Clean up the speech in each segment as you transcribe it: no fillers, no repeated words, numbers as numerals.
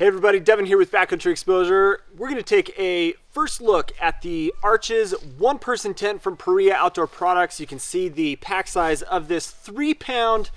Hey everybody, Devin here with Backcountry Exposure. We're going to take a first look at the Arches one-person tent from Paria Outdoor Products. You can see the pack size of this 3-pound,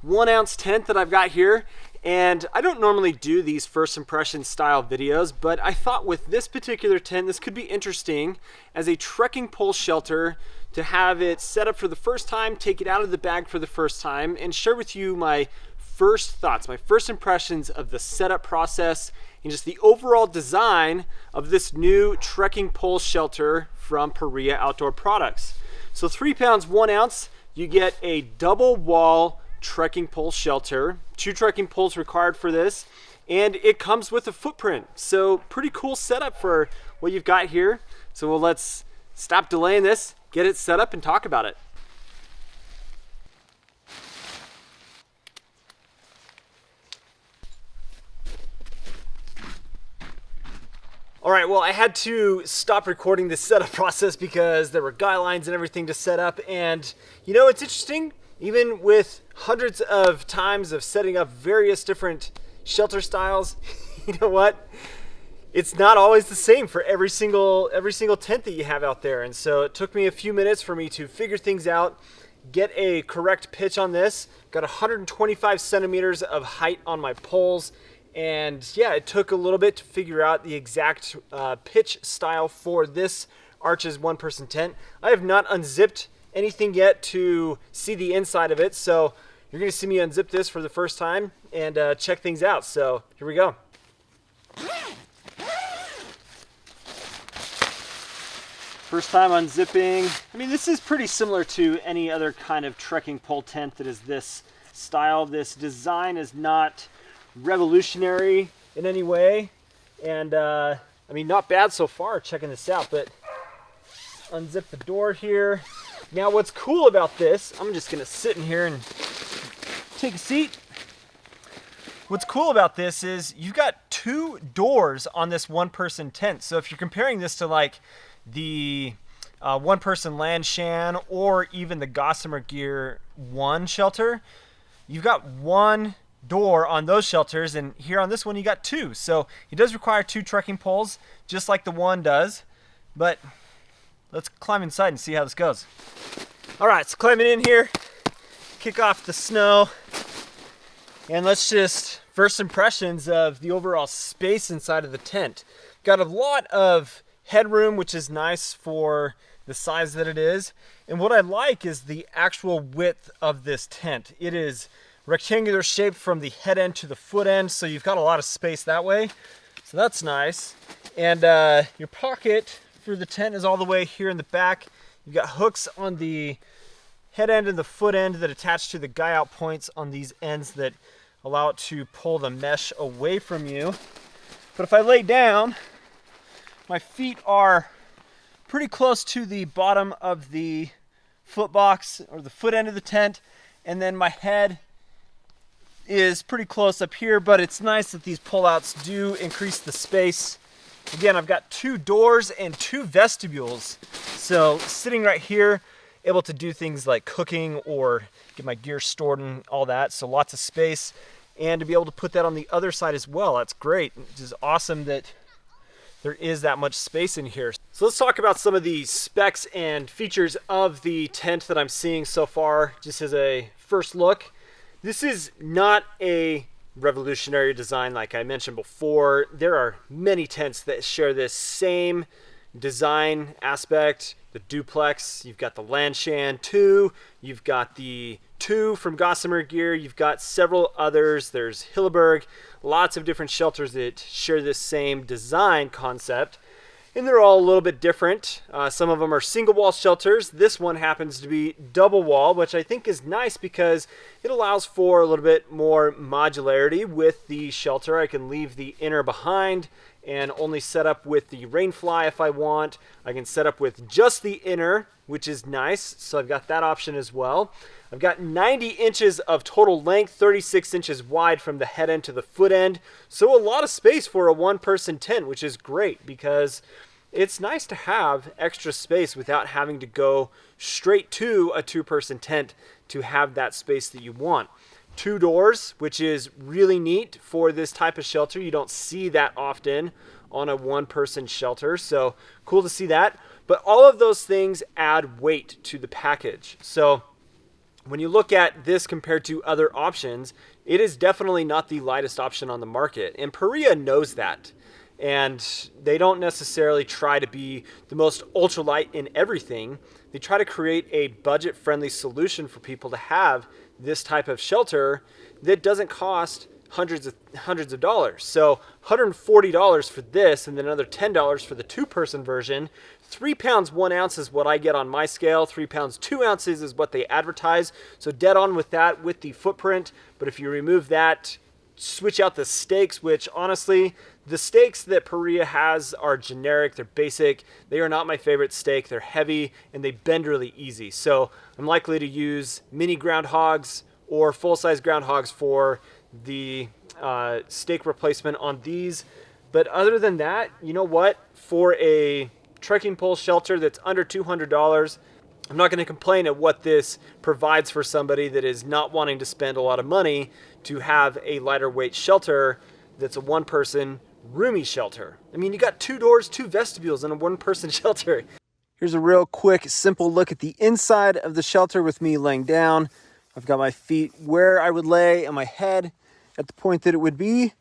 1-ounce tent that I've got here. And I don't normally do these first impression style videos, but I thought with this particular tent, this could be interesting as a trekking pole shelter to have it set up for the first time, take it out of the bag for the first time, and share with you my first thoughts, my first impressions of the setup process and just the overall design of this new trekking pole shelter from Paria Outdoor Products. So 3 pounds, 1 ounce, you get a double wall trekking pole shelter, 2 trekking poles required for this, and it comes with a footprint. So pretty cool setup for what you've got here. So let's stop delaying this, get it set up and talk about it. All right, well, I had to stop recording this setup process because there were guidelines and everything to set up. And you know, it's interesting, even with hundreds of times of setting up various different shelter styles, you know what? It's not always the same for every single tent that you have out there. And so it took me a few minutes for me to figure things out, get a correct pitch on this. Got 125 centimeters of height on my poles. And yeah, it took a little bit to figure out the exact pitch style for this Arches one-person tent. I have not unzipped anything yet to see the inside of it, so you're going to see me unzip this for the first time and check things out. So here we go. First time unzipping. I mean, this is pretty similar to any other kind of trekking pole tent that is this style. This design is not revolutionary in any way, and I mean, not bad so far checking this out. But unzip the door here. Now what's cool about this, I'm just gonna sit in here and take a seat. What's cool about this is you've got 2 doors on this one-person tent. So if you're comparing this to like the one-person Lanshan or even the Gossamer Gear 1 shelter, you've got 1 door on those shelters, and here on this one you got 2. So it does require 2 trekking poles, just like the one does. But let's climb inside and see how this goes. All right, so climbing in here, kick off the snow, and let's just first impressions of the overall space inside of the tent. Got a lot of headroom, which is nice for the size that it is. And what I like is the actual width of this tent. It is rectangular shape from the head end to the foot end, so you've got a lot of space that way. So that's nice. And your pocket for the tent is all the way here in the back. You've got hooks on the head end and the foot end that attach to the guy out points on these ends that allow it to pull the mesh away from you. But if I lay down, my feet are pretty close to the bottom of the foot box or the foot end of the tent, and then my head is pretty close up here. But it's nice that these pullouts do increase the space. Again, I've got 2 doors and 2 vestibules, so sitting right here, able to do things like cooking or get my gear stored and all that. So lots of space, and to be able to put that on the other side as well, that's great. It's just awesome that there is that much space in here. So let's talk about some of the specs and features of the tent that I'm seeing so far, just as a first look. This is not a revolutionary design like I mentioned before. There are many tents that share this same design aspect. The duplex, you've got the Lanshan 2, you've got the 2 from Gossamer Gear, you've got several others. There's Hilleberg, lots of different shelters that share this same design concept. And they're all a little bit different. Some of them are single wall shelters. This one happens to be double wall, which I think is nice because it allows for a little bit more modularity with the shelter. I can leave the inner behind and only set up with the rainfly if I want. I can set up with just the inner, which is nice. So I've got that option as well. I've got 90 inches of total length, 36 inches wide from the head end to the foot end. So a lot of space for a one-person tent, which is great because it's nice to have extra space without having to go straight to a 2-person tent to have that space that you want. 2 doors, which is really neat for this type of shelter. You don't see that often on a one-person shelter, so cool to see that. But all of those things add weight to the package. So when you look at this compared to other options, it is definitely not the lightest option on the market, and Paria knows that. And they don't necessarily try to be the most ultralight in everything. They try to create a budget-friendly solution for people to have this type of shelter that doesn't cost hundreds of dollars. So $140 for this, and then another $10 for the 2-person version. 3 pounds 1 ounce is what I get on my scale. 3 pounds 2 ounces is what they advertise. So dead on with that with the footprint. But if you remove that, switch out the stakes, which honestly, the stakes that Paria has are generic, they're basic. They are not my favorite stake. They're heavy and they bend really easy. So I'm likely to use mini groundhogs or full-size groundhogs for the stake replacement on these. But other than that, you know what? For a trekking pole shelter that's under $200, I'm not going to complain at what this provides for somebody that is not wanting to spend a lot of money to have a lighter weight shelter that's a 1-person roomy shelter. I mean, you got 2 doors, 2 vestibules, and a 1-person shelter. Here's a real quick, simple look at the inside of the shelter with me laying down. I've got my feet where I would lay and my head at the point that it would be.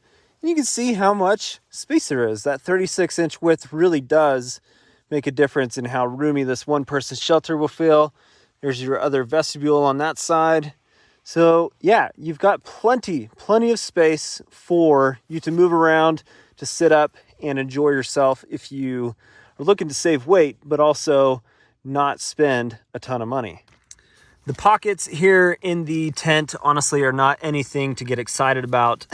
And you can see how much space there is. That 36-inch width really does make a difference in how roomy this 1-person shelter will feel. There's your other vestibule on that side. So yeah, you've got plenty of space for you to move around, to sit up and enjoy yourself if you are looking to save weight, but also not spend a ton of money. The pockets here in the tent honestly are not anything to get excited about.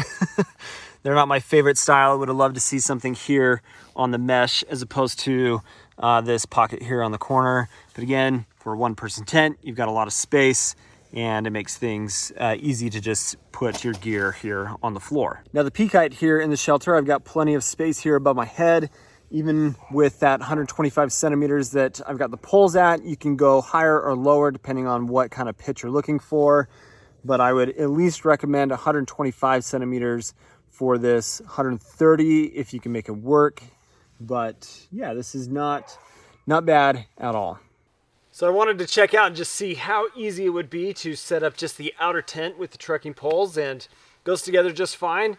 They're not my favorite style. I would have loved to see something here on the mesh as opposed to this pocket here on the corner. But again, for a 1-person tent, you've got a lot of space and it makes things easy to just put your gear here on the floor. Now the peak height here in the shelter, I've got plenty of space here above my head. Even with that 125 centimeters that I've got the poles at, you can go higher or lower depending on what kind of pitch you're looking for. But I would at least recommend 125 centimeters for this, 130 if you can make it work. But yeah, this is not bad at all. So I wanted to check out and just see how easy it would be to set up just the outer tent with the trekking poles, and goes together just fine.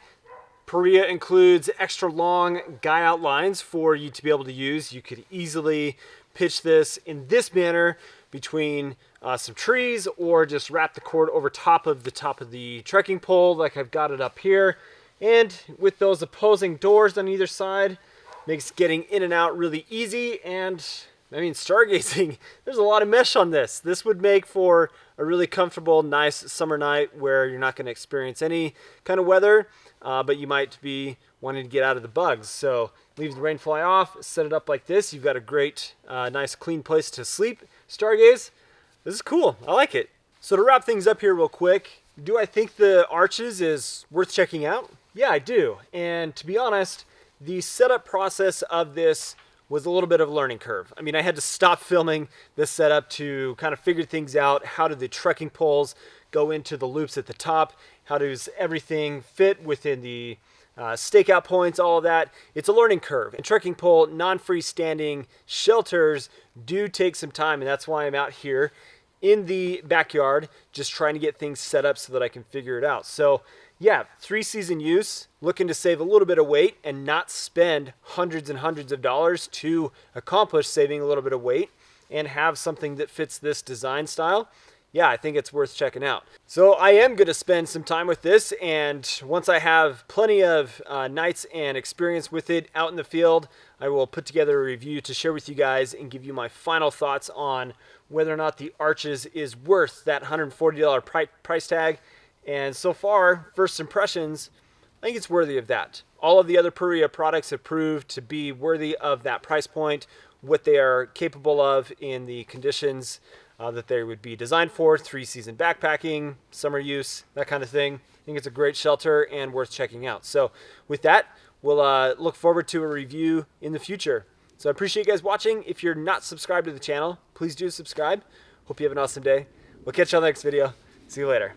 Paria includes extra long guy outlines for you to be able to use. You could easily pitch this in this manner between some trees, or just wrap the cord over top of the trekking pole like I've got it up here. And with those opposing doors on either side, makes getting in and out really easy. And I mean, stargazing, there's a lot of mesh on this. This would make for a really comfortable, nice summer night where you're not going to experience any kind of weather, but you might be wanting to get out of the bugs. So leave the rain fly off, set it up like this. You've got a great, nice, clean place to sleep, stargaze. This is cool. I like it. So to wrap things up here real quick, do I think the Arches is worth checking out? Yeah, I do. And to be honest, the setup process of this was a little bit of a learning curve. I mean, I had to stop filming this setup to kind of figure things out. How do the trekking poles go into the loops at the top? How does everything fit within the stakeout points, all of that? It's a learning curve. And trekking pole, non-freestanding shelters do take some time, and that's why I'm out here in the backyard just trying to get things set up so that I can figure it out. So yeah, 3-season use, looking to save a little bit of weight and not spend hundreds and hundreds of dollars to accomplish saving a little bit of weight and have something that fits this design style. Yeah, I think it's worth checking out. So I am going to spend some time with this, and once I have plenty of nights and experience with it out in the field, I will put together a review to share with you guys and give you my final thoughts on whether or not the Arches is worth that $140 price tag. And so far, first impressions, I think it's worthy of that. All of the other Paria products have proved to be worthy of that price point, what they are capable of in the conditions that they would be designed for, 3-season backpacking, summer use, that kind of thing. I think it's a great shelter and worth checking out. So with that, we'll look forward to a review in the future. So I appreciate you guys watching. If you're not subscribed to the channel, please do subscribe. Hope you have an awesome day. We'll catch you on the next video. See you later.